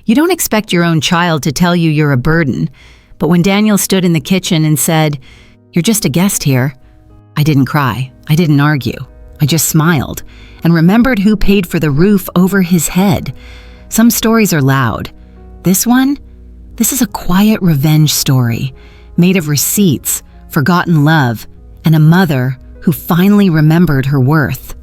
You don't expect your own child to tell you you're a burden. But when Daniel stood in the kitchen and said, "You're just a guest here," I didn't cry. I didn't argue. I just smiled and remembered who paid for the roof over his head. Some stories are loud. This is a quiet revenge story, made of receipts, forgotten love, and a mother who finally remembered her worth.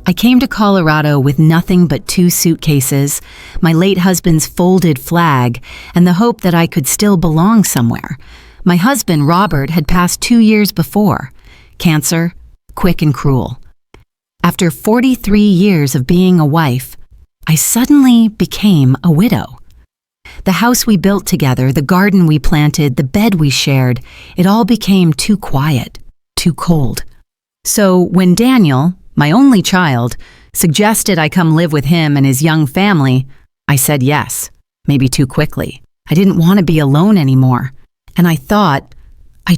I came to Colorado with nothing but 2 suitcases, my late husband's folded flag, and the hope that I could still belong somewhere. My husband, Robert, had passed 2 years before. Cancer, quick and cruel. After 43 years of being a wife, I suddenly became a widow. The house we built together, the garden we planted, the bed we shared, it all became too quiet, too cold. So when Daniel, my only child, suggested I come live with him and his young family, I said yes, maybe too quickly. I didn't want to be alone anymore. And I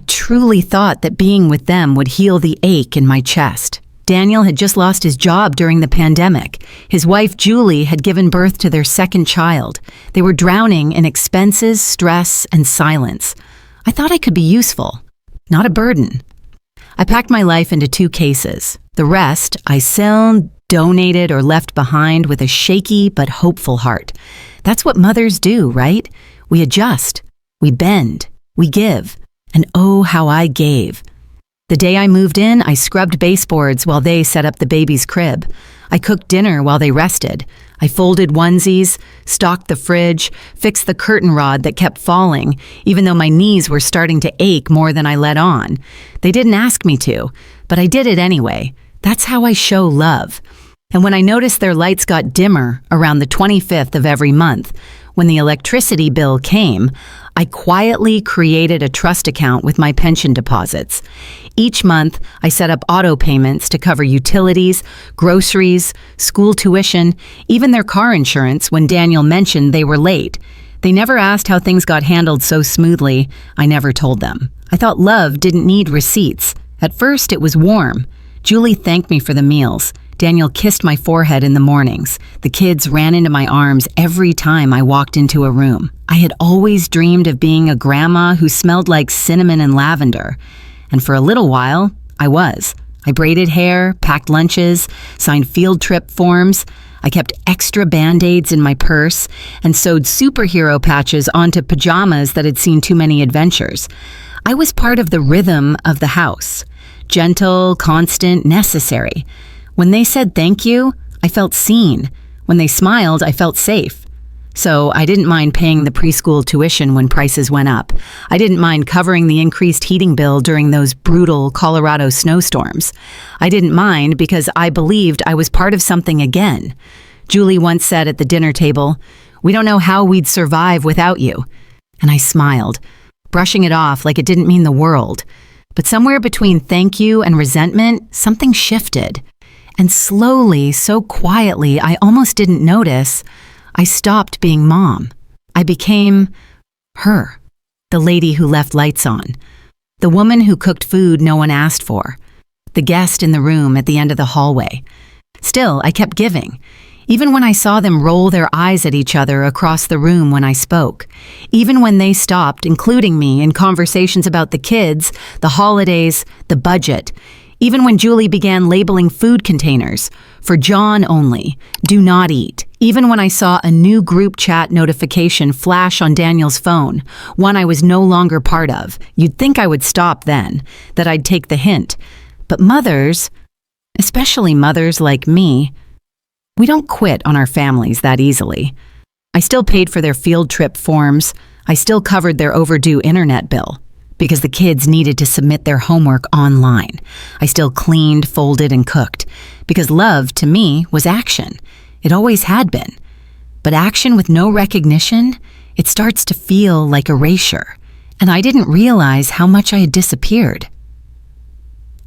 truly thought that being with them would heal the ache in my chest. Daniel had just lost his job during the pandemic. His wife, Julie, had given birth to their second child. They were drowning in expenses, stress, and silence. I thought I could be useful, not a burden. I packed my life into 2 cases. The rest, I sold, donated, or left behind with a shaky but hopeful heart. That's what mothers do, right? We adjust, we bend, we give, and oh, how I gave. The day I moved in, I scrubbed baseboards while they set up the baby's crib. I cooked dinner while they rested. I folded onesies, stocked the fridge, fixed the curtain rod that kept falling, even though my knees were starting to ache more than I let on. They didn't ask me to, but I did it anyway. That's how I show love. And when I noticed their lights got dimmer around the 25th of every month, when the electricity bill came, I quietly created a trust account with my pension deposits. Each month, I set up auto payments to cover utilities, groceries, school tuition, even their car insurance when Daniel mentioned they were late. They never asked how things got handled so smoothly. I never told them. I thought love didn't need receipts. At first, it was warm. Julie thanked me for the meals. Daniel kissed my forehead in the mornings. The kids ran into my arms every time I walked into a room. I had always dreamed of being a grandma who smelled like cinnamon and lavender. And for a little while, I was. I braided hair, packed lunches, signed field trip forms. I kept extra Band-Aids in my purse and sewed superhero patches onto pajamas that had seen too many adventures. I was part of the rhythm of the house. Gentle, constant, necessary. When they said thank you, I felt seen. When they smiled, I felt safe. So I didn't mind paying the preschool tuition when prices went up. I didn't mind covering the increased heating bill during those brutal Colorado snowstorms. I didn't mind because I believed I was part of something again. Julie once said at the dinner table, "We don't know how we'd survive without you." And I smiled, brushing it off like it didn't mean the world. But somewhere between thank you and resentment, something shifted. And slowly, so quietly, I almost didn't notice, I stopped being mom. I became her, the lady who left lights on, the woman who cooked food no one asked for, the guest in the room at the end of the hallway. Still, I kept giving, even when I saw them roll their eyes at each other across the room when I spoke, even when they stopped including me in conversations about the kids, the holidays, the budget. Even when Julie began labeling food containers, for John only, do not eat. Even when I saw a new group chat notification flash on Daniel's phone, one I was no longer part of, you'd think I would stop then, that I'd take the hint. But mothers, especially mothers like me, we don't quit on our families that easily. I still paid for their field trip forms. I still covered their overdue internet bill, because the kids needed to submit their homework online. I still cleaned, folded, and cooked, because love, to me, was action. It always had been. But action with no recognition, it starts to feel like erasure, and I didn't realize how much I had disappeared.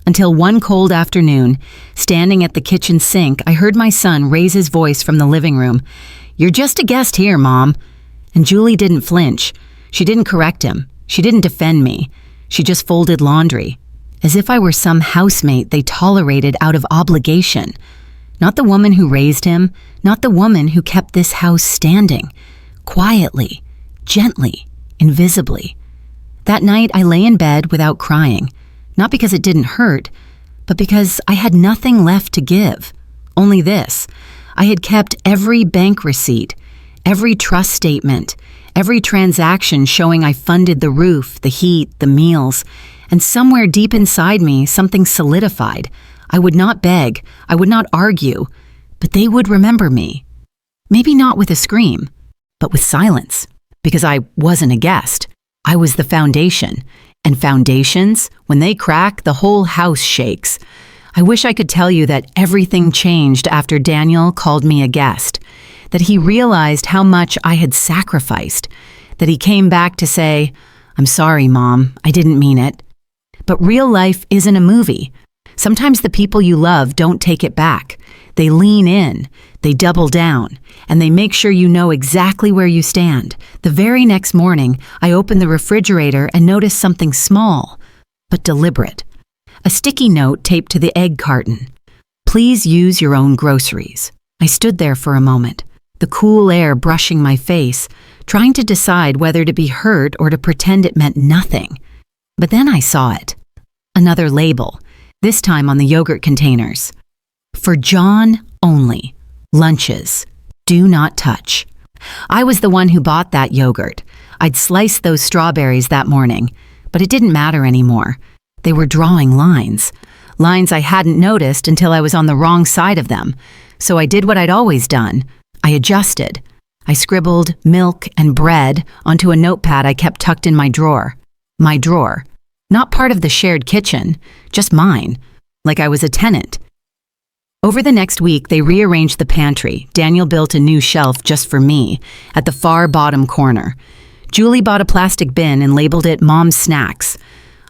Until one cold afternoon, standing at the kitchen sink, I heard my son raise his voice from the living room. "You're just a guest here, Mom." And Julie didn't flinch. She didn't correct him. She didn't defend me. She just folded laundry, as if I were some housemate they tolerated out of obligation. Not the woman who raised him, not the woman who kept this house standing. Quietly, gently, invisibly. That night I lay in bed without crying, not because it didn't hurt, but because I had nothing left to give. Only this: I had kept every bank receipt, every trust statement, every transaction showing I funded the roof, the heat, the meals, and somewhere deep inside me something solidified. I would not beg, I would not argue, but they would remember me. Maybe not with a scream, but with silence, because I wasn't a guest. I was the foundation, and foundations, when they crack, the whole house shakes. I wish I could tell you that everything changed after Daniel called me a guest, that he realized how much I had sacrificed, that he came back to say, "I'm sorry, Mom, I didn't mean it." But real life isn't a movie. Sometimes the people you love don't take it back. They lean in, they double down, and they make sure you know exactly where you stand. The very next morning, I opened the refrigerator and noticed something small, but deliberate. A sticky note taped to the egg carton. "Please use your own groceries." I stood there for a moment, the cool air brushing my face, trying to decide whether to be hurt or to pretend it meant nothing. But then I saw it. Another label, this time on the yogurt containers. "For John only. Lunches. Do not touch." I was the one who bought that yogurt. I'd sliced those strawberries that morning, but it didn't matter anymore. They were drawing lines. Lines I hadn't noticed until I was on the wrong side of them. So I did what I'd always done. I adjusted. I scribbled milk and bread onto a notepad I kept tucked in my drawer. My drawer. Not part of the shared kitchen, just mine, like I was a tenant. Over the next week, they rearranged the pantry. Daniel built a new shelf just for me, at the far bottom corner. Julie bought a plastic bin and labeled it Mom's Snacks.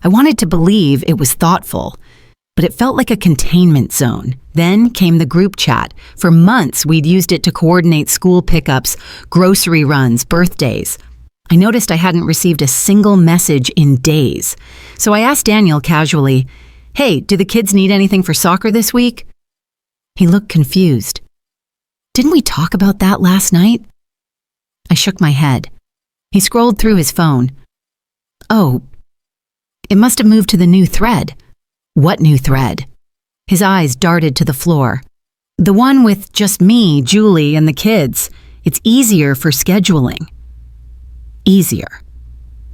I wanted to believe it was thoughtful, but it felt like a containment zone. Then came the group chat. For months, we'd used it to coordinate school pickups, grocery runs, birthdays. I noticed I hadn't received a single message in days. So I asked Daniel casually, "Hey, do the kids need anything for soccer this week?" He looked confused. "Didn't we talk about that last night?" I shook my head. He scrolled through his phone. "Oh, it must have moved to the new thread." "What new thread?" His eyes darted to the floor. "The one with just me, Julie, and the kids. It's easier for scheduling." Easier.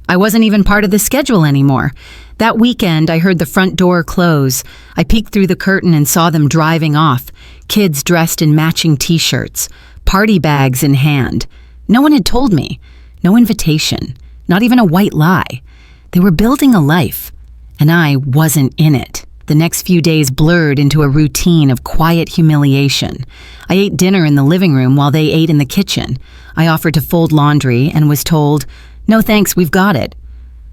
I wasn't even part of the schedule anymore. That weekend, I heard the front door close. I peeked through the curtain and saw them driving off, kids dressed in matching t-shirts, party bags in hand. No one had told me. No invitation. Not even a white lie. They were building a life, and I wasn't in it. The next few days blurred into a routine of quiet humiliation. I ate dinner in the living room while they ate in the kitchen. I offered to fold laundry and was told, "No thanks, we've got it."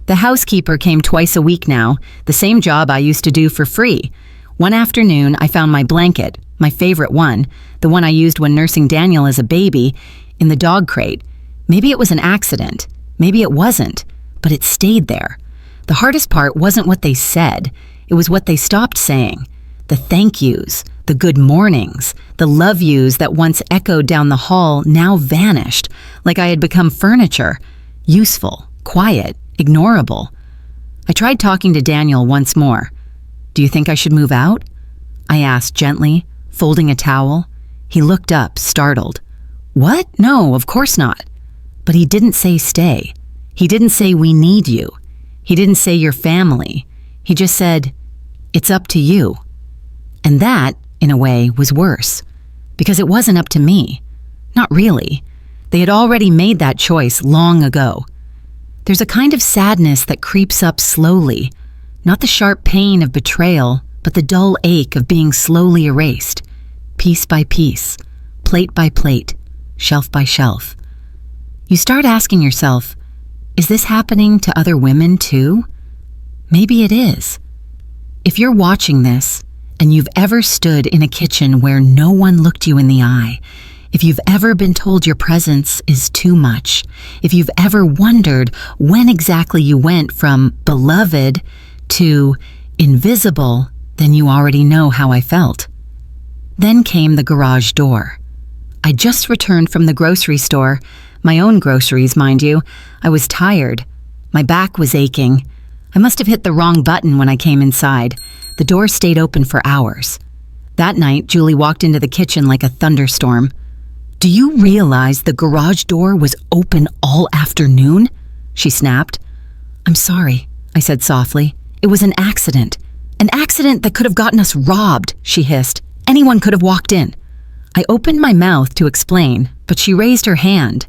The housekeeper came twice a week now, the same job I used to do for free. One afternoon, I found my blanket, my favorite one, the one I used when nursing Daniel as a baby, in the dog crate. Maybe it was an accident. Maybe it wasn't, but it stayed there. The hardest part wasn't what they said. It was what they stopped saying. The thank yous, the good mornings, the love yous that once echoed down the hall now vanished, like I had become furniture, useful, quiet, ignorable. I tried talking to Daniel once more. "Do you think I should move out?" I asked gently, folding a towel. He looked up, startled. "What? No, of course not." But he didn't say stay. He didn't say we need you. He didn't say your family. He just said, "It's up to you." And that, in a way, was worse, because it wasn't up to me. Not really. They had already made that choice long ago. There's a kind of sadness that creeps up slowly, not the sharp pain of betrayal, but the dull ache of being slowly erased, piece by piece, plate by plate, shelf by shelf. You start asking yourself, is this happening to other women too? Maybe it is. If you're watching this, and you've ever stood in a kitchen where no one looked you in the eye, if you've ever been told your presence is too much, if you've ever wondered when exactly you went from beloved to invisible, then you already know how I felt. Then came the garage door. I just returned from the grocery store, my own groceries, mind you. I was tired. My back was aching. I must have hit the wrong button when I came inside. The door stayed open for hours. That night, Julie walked into the kitchen like a thunderstorm. "Do you realize the garage door was open all afternoon?" she snapped. "I'm sorry," I said softly. "It was an accident. An accident that could have gotten us robbed," she hissed. "Anyone could have walked in." I opened my mouth to explain, but she raised her hand,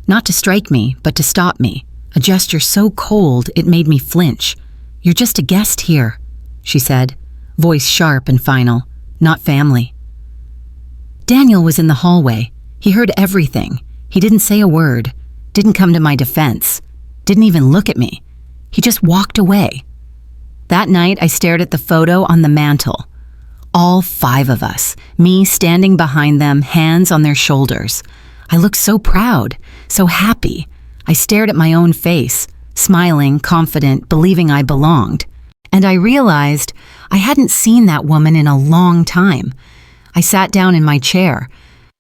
not to strike me, but to stop me, a gesture so cold it made me flinch. "You're just a guest here," she said, voice sharp and final, "not family." Daniel was in the hallway. He heard everything. He didn't say a word, didn't come to my defense, didn't even look at me. He just walked away. That night, I stared at the photo on the mantle. All 5 of us, me standing behind them, hands on their shoulders. I looked so proud, so happy. I stared at my own face, smiling, confident, believing I belonged. And I realized I hadn't seen that woman in a long time. I sat down in my chair,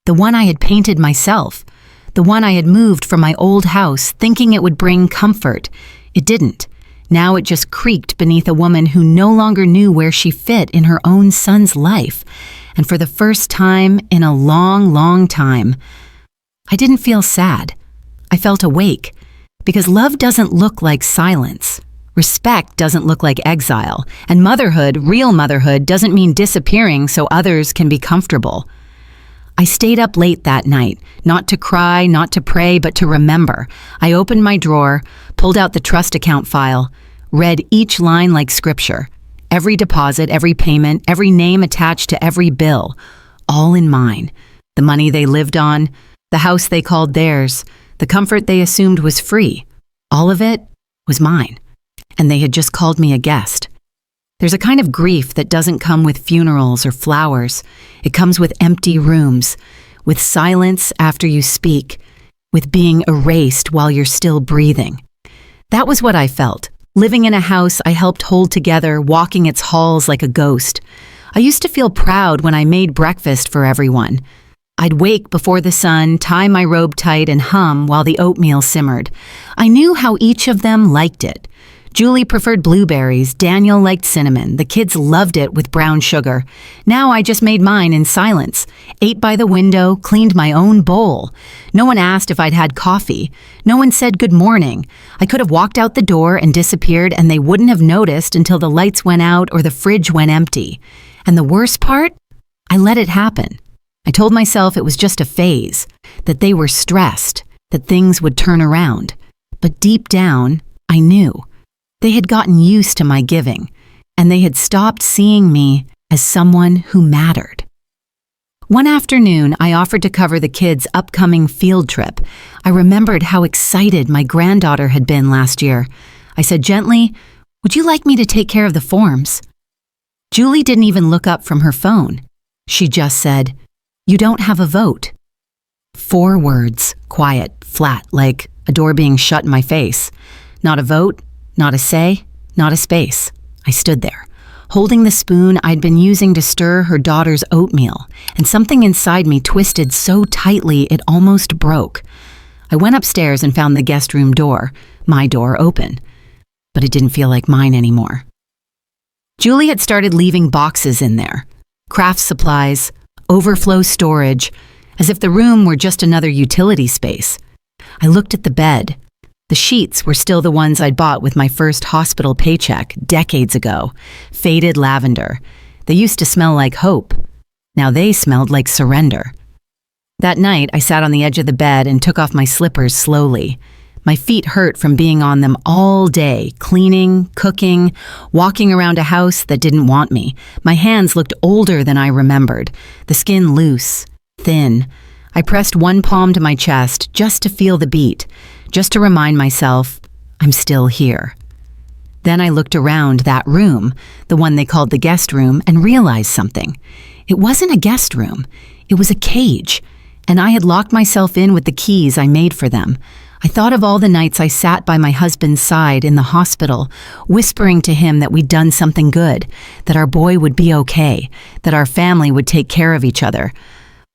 the one I had painted myself, the one I had moved from my old house thinking it would bring comfort. It didn't. Now it just creaked beneath a woman who no longer knew where she fit in her own son's life. And for the first time in a long, long time, I didn't feel sad. I felt awake, because love doesn't look like silence. Respect doesn't look like exile. And motherhood, real motherhood, doesn't mean disappearing so others can be comfortable. I stayed up late that night, not to cry, not to pray, but to remember. I opened my drawer, pulled out the trust account file, read each line like scripture. Every deposit, every payment, every name attached to every bill, all in mine. The money they lived on, the house they called theirs, the comfort they assumed was free. All of it was mine. And they had just called me a guest. There's a kind of grief that doesn't come with funerals or flowers. It comes with empty rooms, with silence after you speak, with being erased while you're still breathing. That was what I felt, living in a house I helped hold together, walking its halls like a ghost. I used to feel proud when I made breakfast for everyone. I'd wake before the sun, tie my robe tight, and hum while the oatmeal simmered. I knew how each of them liked it. Julie preferred blueberries, Daniel liked cinnamon, the kids loved it with brown sugar. Now I just made mine in silence, ate by the window, cleaned my own bowl. No one asked if I'd had coffee. No one said good morning. I could have walked out the door and disappeared and they wouldn't have noticed until the lights went out or the fridge went empty. And the worst part? I let it happen. I told myself it was just a phase, that they were stressed, that things would turn around. But deep down, I knew. They had gotten used to my giving, and they had stopped seeing me as someone who mattered. One afternoon, I offered to cover the kids' upcoming field trip. I remembered how excited my granddaughter had been last year. I said gently, "Would you like me to take care of the forms?" Julie didn't even look up from her phone. She just said, "You don't have a vote." 4 words, quiet, flat, like a door being shut in my face. Not a vote. Not a say, not a space. I stood there, holding the spoon I'd been using to stir her daughter's oatmeal, and something inside me twisted so tightly it almost broke. I went upstairs and found the guest room door, my door, open, but it didn't feel like mine anymore. Julie had started leaving boxes in there, craft supplies, overflow storage, as if the room were just another utility space. I looked at the bed. The sheets were still the ones I'd bought with my first hospital paycheck decades ago, faded lavender. They used to smell like hope. Now they smelled like surrender. That night, I sat on the edge of the bed and took off my slippers slowly. My feet hurt from being on them all day, cleaning, cooking, walking around a house that didn't want me. My hands looked older than I remembered, the skin loose, thin. I pressed one palm to my chest just to feel the beat, just to remind myself, I'm still here. Then I looked around that room, the one they called the guest room, and realized something. It wasn't a guest room. It was a cage, and I had locked myself in with the keys I made for them. I thought of all the nights I sat by my husband's side in the hospital, whispering to him that we'd done something good, that our boy would be okay, that our family would take care of each other.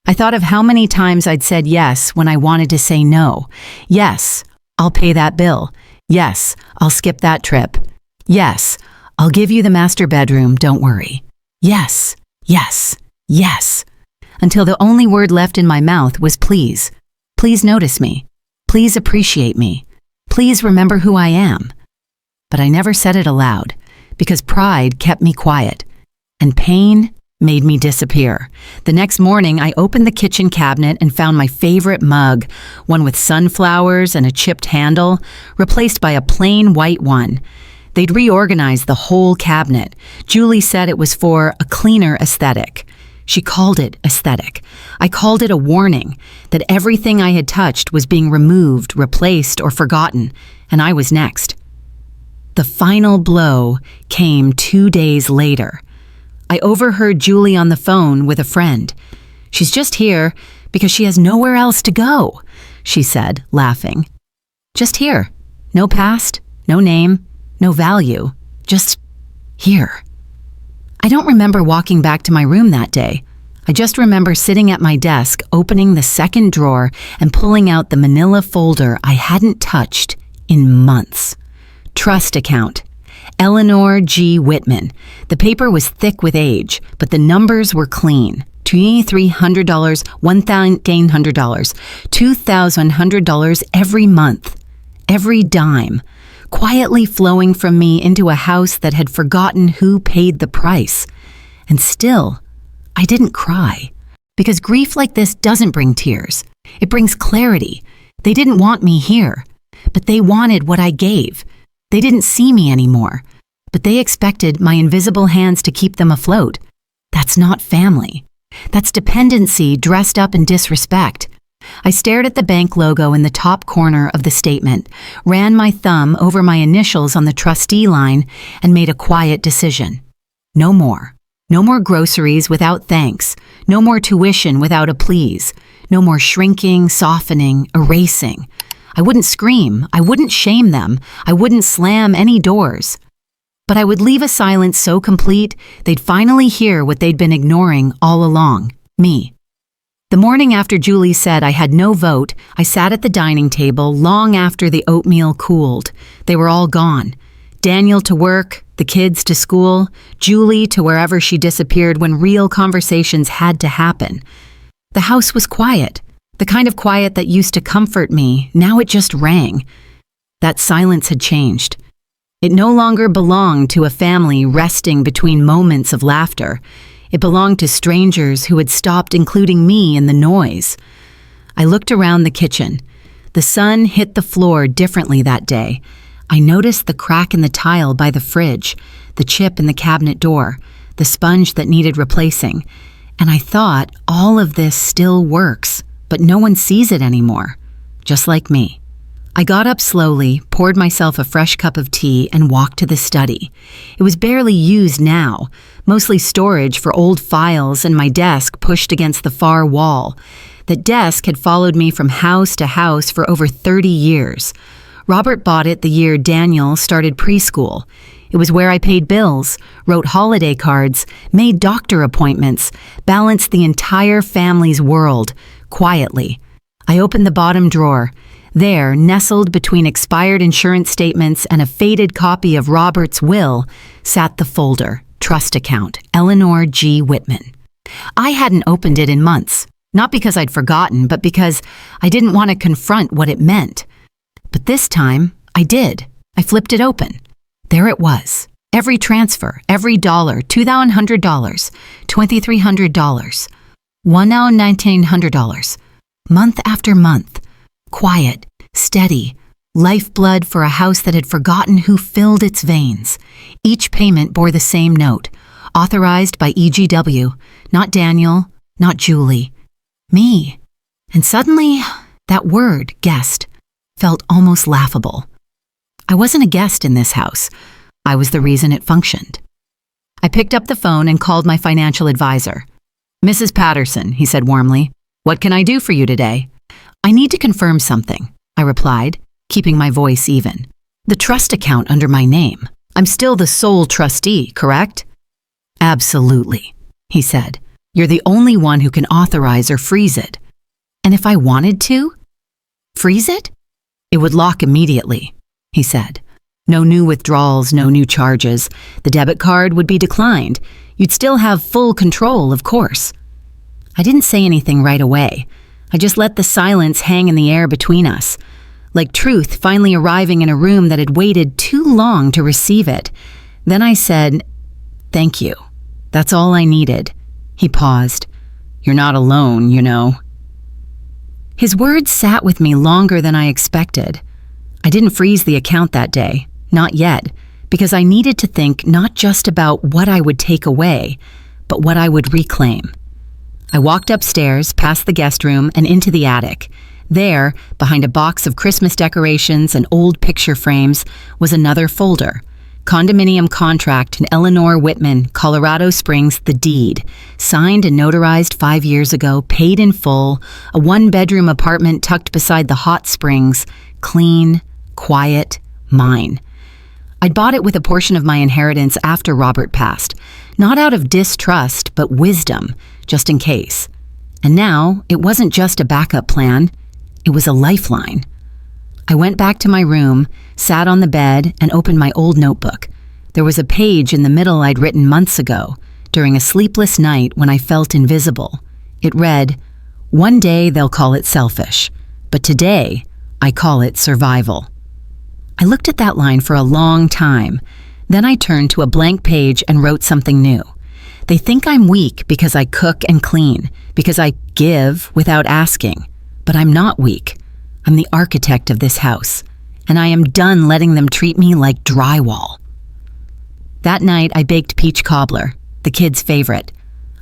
I thought of how many times I'd said yes when I wanted to say no. Yes, I'll pay that bill. Yes, I'll skip that trip. Yes, I'll give you the master bedroom, don't worry. Yes, yes, yes. Until the only word left in my mouth was please. Please notice me. Please appreciate me. Please remember who I am. But I never said it aloud, because pride kept me quiet, and pain made me disappear. The next morning, I opened the kitchen cabinet and found my favorite mug, one with sunflowers and a chipped handle, replaced by a plain white one. They'd reorganized the whole cabinet. Julie said it was for a cleaner aesthetic. She called it aesthetic. I called it a warning that everything I had touched was being removed, replaced, or forgotten, and I was next. The final blow came 2 days later. I overheard Julie on the phone with a friend. "She's just here because she has nowhere else to go," she said, laughing. "Just here. No past, no name, no value. Just here." I don't remember walking back to my room that day. I just remember sitting at my desk, opening the second drawer and pulling out the manila folder I hadn't touched in months. Trust account. Eleanor G. Whitman. The paper was thick with age, but the numbers were clean. $2,300, $1,800, $2,100 every month. Every dime. Quietly flowing from me into a house that had forgotten who paid the price. And still, I didn't cry. Because grief like this doesn't bring tears. It brings clarity. They didn't want me here, but they wanted what I gave. They didn't see me anymore, but they expected my invisible hands to keep them afloat. That's not family. That's dependency dressed up in disrespect. I stared at the bank logo in the top corner of the statement, ran my thumb over my initials on the trustee line, and made a quiet decision. No more. No more groceries without thanks. No more tuition without a please. No more shrinking, softening, erasing. I wouldn't scream. I wouldn't shame them. I wouldn't slam any doors. But I would leave a silence so complete, they'd finally hear what they'd been ignoring all along, me. The morning after Julie said I had no vote, I sat at the dining table long after the oatmeal cooled. They were all gone. Daniel to work, the kids to school, Julie to wherever she disappeared when real conversations had to happen. The house was quiet. The kind of quiet that used to comfort me, now it just rang. That silence had changed. It no longer belonged to a family resting between moments of laughter. It belonged to strangers who had stopped including me in the noise. I looked around the kitchen. The sun hit the floor differently that day. I noticed the crack in the tile by the fridge, the chip in the cabinet door, the sponge that needed replacing. And I thought, all of this still works, but no one sees it anymore. Just like me. I got up slowly, poured myself a fresh cup of tea, and walked to the study. It was barely used now, mostly storage for old files and my desk pushed against the far wall. That desk had followed me from house to house for over 30 years. Robert bought it the year Daniel started preschool. It was where I paid bills, wrote holiday cards, made doctor appointments, balanced the entire family's world, quietly. I opened the bottom drawer. There, nestled between expired insurance statements and a faded copy of Robert's will, sat the folder, trust account, Eleanor G. Whitman. I hadn't opened it in months, not because I'd forgotten, but because I didn't want to confront what it meant. But this time, I did. I flipped it open. There it was. Every transfer, every dollar, $2,100, $2,300, $1,900, month after month. Quiet, steady, lifeblood for a house that had forgotten who filled its veins. Each payment bore the same note, authorized by EGW, not Daniel, not Julie, me. And suddenly, that word, guest, felt almost laughable. I wasn't a guest in this house. I was the reason it functioned. I picked up the phone and called my financial advisor. "Mrs. Patterson," he said warmly, "what can I do for you today?" "I need to confirm something. I replied, keeping my voice even. "The trust account under my name. I'm still the sole trustee, correct?" "Absolutely," he said. "You're the only one who can authorize or freeze it." "And if I wanted to? Freeze it?" "It would lock immediately," he said. "No new withdrawals, no new charges. The debit card would be declined. You'd still have full control, of course." I didn't say anything right away. I just let the silence hang in the air between us, like truth finally arriving in a room that had waited too long to receive it. Then I said, "Thank you. That's all I needed." He paused. "You're not alone, you know." His words sat with me longer than I expected. I didn't freeze the account that day, not yet, because I needed to think not just about what I would take away, but what I would reclaim. I walked upstairs, past the guest room, and into the attic. There, behind a box of Christmas decorations and old picture frames, was another folder. Condominium contract in Eleanor Whitman, Colorado Springs, the deed. Signed and notarized 5 years ago, paid in full, a 1-bedroom apartment tucked beside the hot springs. Clean, quiet, mine. I'd bought it with a portion of my inheritance after Robert passed. Not out of distrust, but wisdom, just in case. And now, it wasn't just a backup plan. It was a lifeline. I went back to my room, sat on the bed, and opened my old notebook. There was a page in the middle I'd written months ago, during a sleepless night when I felt invisible. It read, "One day they'll call it selfish, but today I call it survival." I looked at that line for a long time. Then I turned to a blank page and wrote something new. "They think I'm weak because I cook and clean, because I give without asking. But I'm not weak. I'm the architect of this house, and I am done letting them treat me like drywall." That night, I baked peach cobbler, the kids' favorite.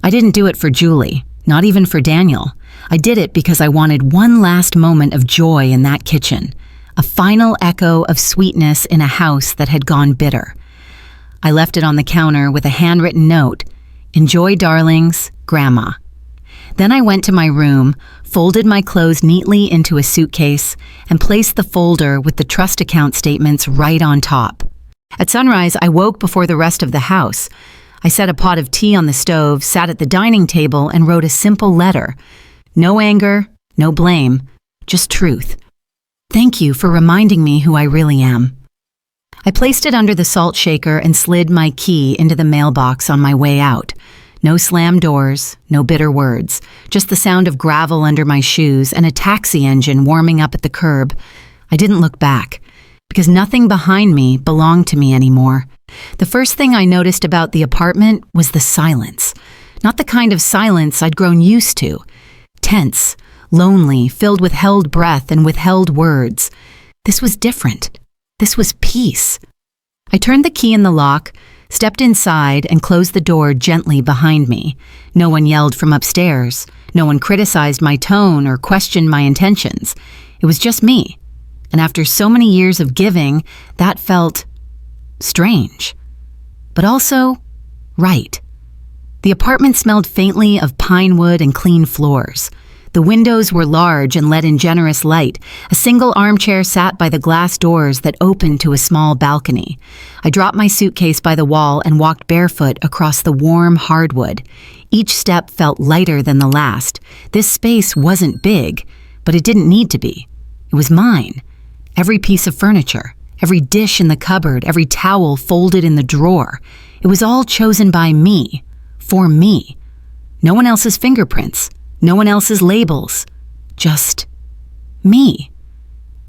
I didn't do it for Julie, not even for Daniel. I did it because I wanted one last moment of joy in that kitchen, a final echo of sweetness in a house that had gone bitter. I left it on the counter with a handwritten note, "Enjoy, darlings, Grandma." Then I went to my room, folded my clothes neatly into a suitcase, and placed the folder with the trust account statements right on top. At sunrise, I woke before the rest of the house. I set a pot of tea on the stove, sat at the dining table, and wrote a simple letter. No anger, no blame, just truth. "Thank you for reminding me who I really am." I placed it under the salt shaker and slid my key into the mailbox on my way out. No slammed doors, no bitter words, just the sound of gravel under my shoes and a taxi engine warming up at the curb. I didn't look back, because nothing behind me belonged to me anymore. The first thing I noticed about the apartment was the silence. Not the kind of silence I'd grown used to. Tense, lonely, filled with held breath and withheld words. This was different. This was peace. I turned the key in the lock, stepped inside, and closed the door gently behind me. No one yelled from upstairs. No one criticized my tone or questioned my intentions. It was just me. And after so many years of giving, that felt strange, but also right. The apartment smelled faintly of pine wood and clean floors. The windows were large and let in generous light. A single armchair sat by the glass doors that opened to a small balcony. I dropped my suitcase by the wall and walked barefoot across the warm hardwood. Each step felt lighter than the last. This space wasn't big, but it didn't need to be. It was mine. Every piece of furniture, every dish in the cupboard, every towel folded in the drawer. It was all chosen by me, for me. No one else's fingerprints. No one else's labels, just me.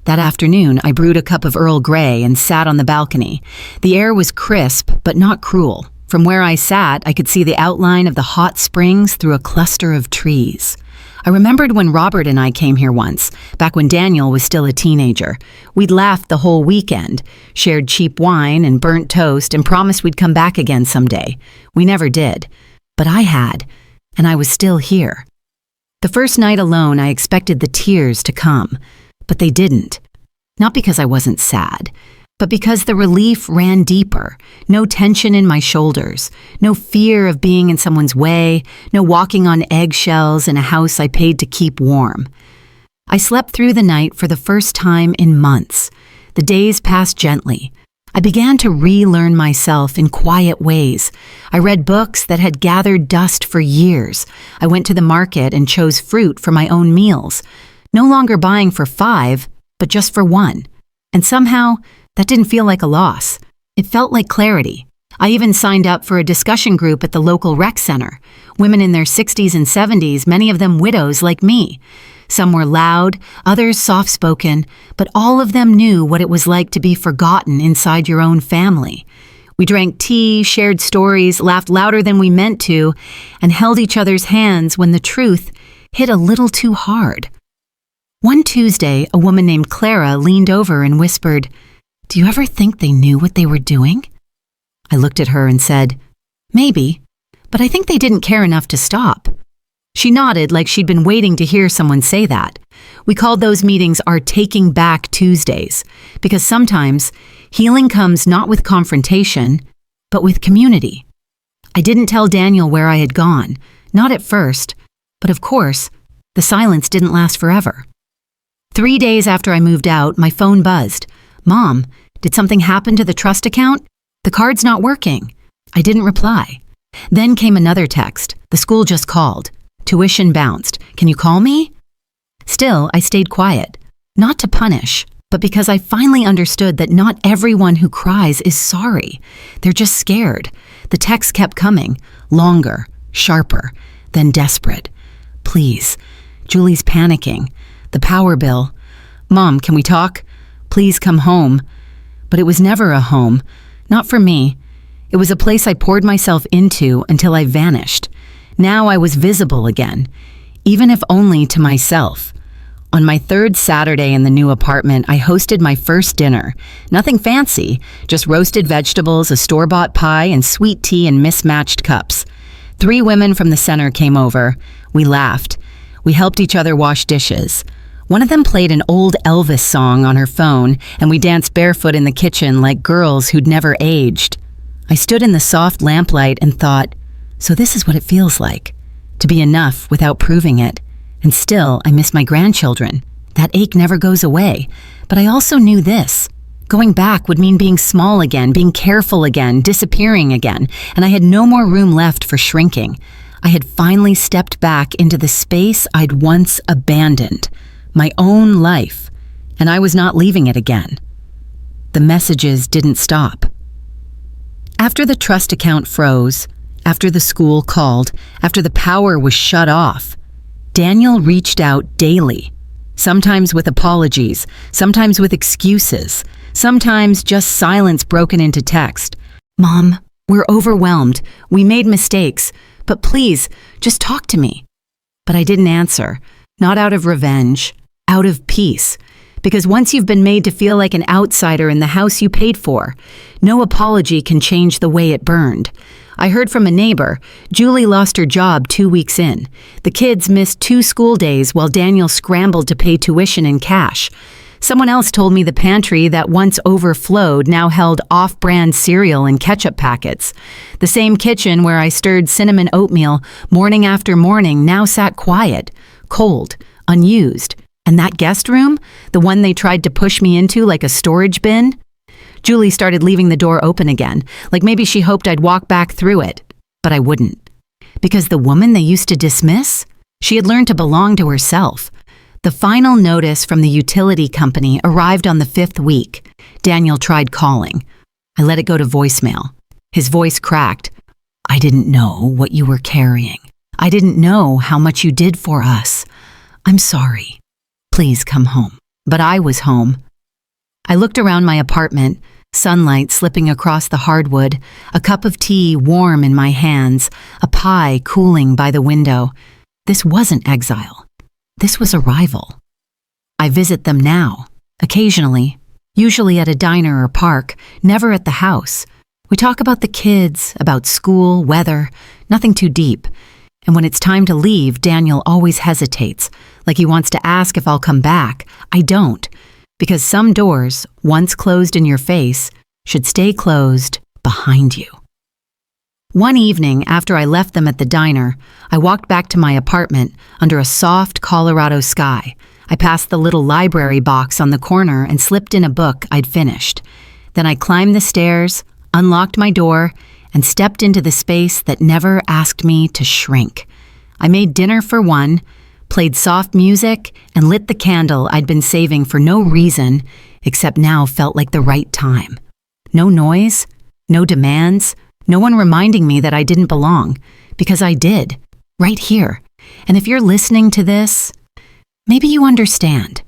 That afternoon, I brewed a cup of Earl Grey and sat on the balcony. The air was crisp, but not cruel. From where I sat, I could see the outline of the hot springs through a cluster of trees. I remembered when Robert and I came here once, back when Daniel was still a teenager. We'd laughed the whole weekend, shared cheap wine and burnt toast, and promised we'd come back again someday. We never did, but I had, and I was still here. The first night alone, I expected the tears to come, but they didn't. Not because I wasn't sad, but because the relief ran deeper. No tension in my shoulders, no fear of being in someone's way, no walking on eggshells in a house I paid to keep warm. I slept through the night for the first time in months. The days passed gently. I began to relearn myself in quiet ways. I read books that had gathered dust for years. I went to the market and chose fruit for my own meals. No longer buying for 5, but just for 1. And somehow, that didn't feel like a loss. It felt like clarity. I even signed up for a discussion group at the local rec center. Women in their 60s and 70s, many of them widows like me. Some were loud, others soft-spoken, but all of them knew what it was like to be forgotten inside your own family. We drank tea, shared stories, laughed louder than we meant to, and held each other's hands when the truth hit a little too hard. One Tuesday, a woman named Clara leaned over and whispered, "Do you ever think they knew what they were doing?" I looked at her and said, "Maybe, but I think they didn't care enough to stop." She nodded like she'd been waiting to hear someone say that. We called those meetings our Taking Back Tuesdays, because sometimes healing comes not with confrontation, but with community. I didn't tell Daniel where I had gone, not at first, but of course, the silence didn't last forever. 3 days after I moved out, my phone buzzed. "Mom, did something happen to the trust account? The card's not working." I didn't reply. Then came another text. "The school just called. Tuition bounced. Can you call me?" Still, I stayed quiet. Not to punish, but because I finally understood that not everyone who cries is sorry. They're just scared. The texts kept coming, longer, sharper, then desperate. "Please. Julie's panicking. The power bill. Mom, can we talk? Please come home." But it was never a home. Not for me. It was a place I poured myself into until I vanished. Now I was visible again, even if only to myself. On my 3rd Saturday in the new apartment, I hosted my first dinner. Nothing fancy, just roasted vegetables, a store-bought pie, and sweet tea in mismatched cups. 3 women from the center came over. We laughed. We helped each other wash dishes. One of them played an old Elvis song on her phone, and we danced barefoot in the kitchen like girls who'd never aged. I stood in the soft lamplight and thought, so this is what it feels like, to be enough without proving it. And still, I miss my grandchildren. That ache never goes away. But I also knew this. Going back would mean being small again, being careful again, disappearing again, and I had no more room left for shrinking. I had finally stepped back into the space I'd once abandoned, my own life, and I was not leaving it again. The messages didn't stop. After the trust account froze, after the school called, after the power was shut off, Daniel reached out daily, sometimes with apologies, sometimes with excuses, sometimes just silence broken into text. "Mom, we're overwhelmed. We made mistakes, but please, just talk to me." But I didn't answer, not out of revenge, out of peace. Because once you've been made to feel like an outsider in the house you paid for, no apology can change the way it burned. I heard from a neighbor, Julie lost her job 2 weeks in. The kids missed 2 school days while Daniel scrambled to pay tuition in cash. Someone else told me the pantry that once overflowed now held off-brand cereal and ketchup packets. The same kitchen where I stirred cinnamon oatmeal morning after morning now sat quiet, cold, unused. And that guest room, the one they tried to push me into like a storage bin? Julie started leaving the door open again, like maybe she hoped I'd walk back through it. But I wouldn't. Because the woman they used to dismiss, she had learned to belong to herself. The final notice from the utility company arrived on the 5th week. Daniel tried calling. I let it go to voicemail. His voice cracked. "I didn't know what you were carrying. I didn't know how much you did for us. I'm sorry. Please come home." But I was home. I looked around my apartment, sunlight slipping across the hardwood, a cup of tea warm in my hands, a pie cooling by the window. This wasn't exile. This was arrival. I visit them now, occasionally, usually at a diner or park, never at the house. We talk about the kids, about school, weather, nothing too deep. And when it's time to leave, Daniel always hesitates, like he wants to ask if I'll come back. I don't, because some doors, once closed in your face, should stay closed behind you. One evening, after I left them at the diner, I walked back to my apartment under a soft Colorado sky. I passed the little library box on the corner and slipped in a book I'd finished. Then I climbed the stairs, unlocked my door, and stepped into the space that never asked me to shrink. I made dinner for one, played soft music, and lit the candle I'd been saving for no reason, except now felt like the right time. No noise, no demands, no one reminding me that I didn't belong, because I did, right here. And if you're listening to this, maybe you understand.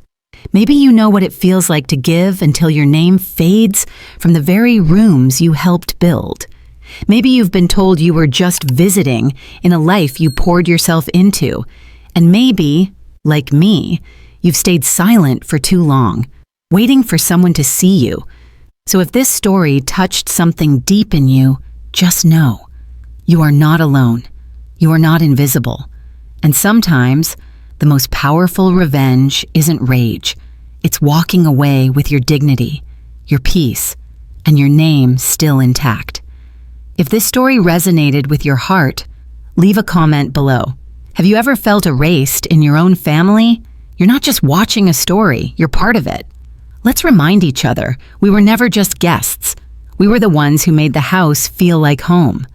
Maybe you know what it feels like to give until your name fades from the very rooms you helped build. Maybe you've been told you were just visiting in a life you poured yourself into. And maybe, like me, you've stayed silent for too long, waiting for someone to see you. So if this story touched something deep in you, just know, you are not alone. You are not invisible. And sometimes, the most powerful revenge isn't rage. It's walking away with your dignity, your peace, and your name still intact. If this story resonated with your heart, leave a comment below. Have you ever felt erased in your own family? You're not just watching a story, you're part of it. Let's remind each other, we were never just guests. We were the ones who made the house feel like home.